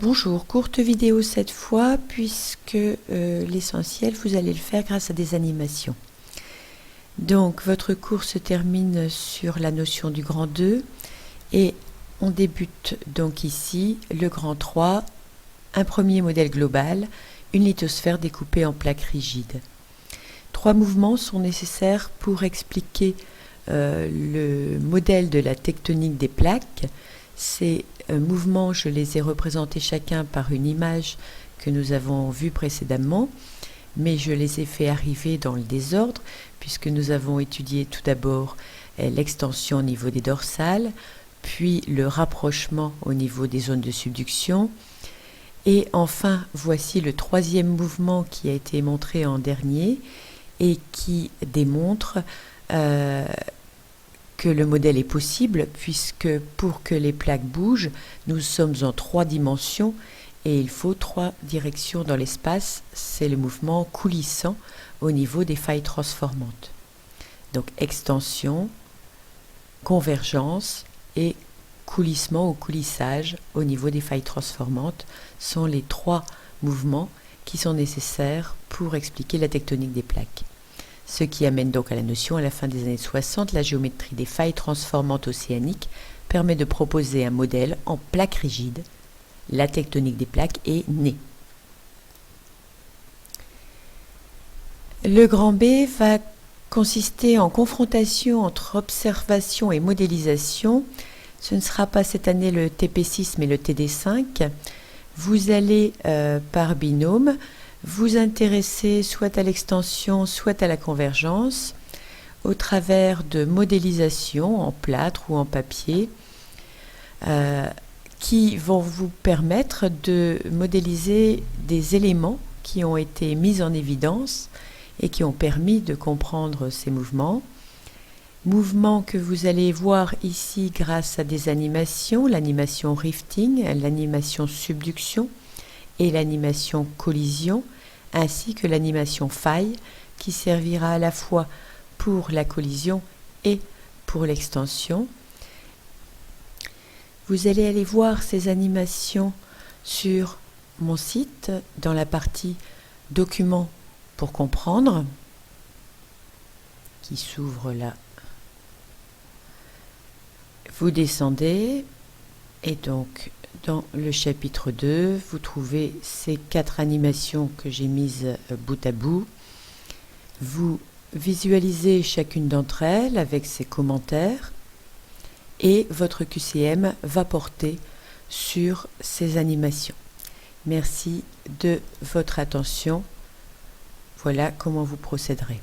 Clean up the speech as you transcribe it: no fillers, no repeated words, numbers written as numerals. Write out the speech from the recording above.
Bonjour, courte vidéo cette fois puisque l'essentiel vous allez le faire grâce à des animations. Donc votre cours se termine sur la notion du grand 2 et on débute donc ici le grand 3, un premier modèle global, une lithosphère découpée en plaques rigides. 3 mouvements sont nécessaires pour expliquer le modèle de la tectonique des plaques. Ces mouvements, je les ai représentés chacun par une image que nous avons vue précédemment, mais je les ai fait arriver dans le désordre, puisque nous avons étudié tout d'abord l'extension au niveau des dorsales, puis le rapprochement au niveau des zones de subduction, et enfin voici le troisième mouvement qui a été montré en dernier et qui démontre que le modèle est possible, puisque pour que les plaques bougent, nous sommes en 3 dimensions et il faut 3 directions dans l'espace. C'est le mouvement coulissant au niveau des failles transformantes. Donc extension, convergence et coulissement ou coulissage au niveau des failles transformantes sont les 3 mouvements qui sont nécessaires pour expliquer la tectonique des plaques. Ce qui amène donc à la notion, à la fin des années 60, la géométrie des failles transformantes océaniques permet de proposer un modèle en plaques rigides. La tectonique des plaques est née. Le grand B va consister en confrontation entre observation et modélisation. Ce ne sera pas cette année le TP6 mais le TD5. Vous allez par binôme vous intéresser soit à l'extension, soit à la convergence, au travers de modélisations en plâtre ou en papier, qui vont vous permettre de modéliser des éléments qui ont été mis en évidence et qui ont permis de comprendre ces mouvements. Mouvements que vous allez voir ici grâce à des animations, l'animation rifting, l'animation subduction et l'animation collision, ainsi que l'animation faille qui servira à la fois pour la collision et pour l'extension. Vous allez aller voir ces animations sur mon site dans la partie documents pour comprendre qui s'ouvre là. Vous descendez et donc dans le chapitre 2, vous trouvez ces 4 animations que j'ai mises bout à bout. Vous visualisez chacune d'entre elles avec ses commentaires et votre QCM va porter sur ces animations. Merci de votre attention. Voilà comment vous procéderez.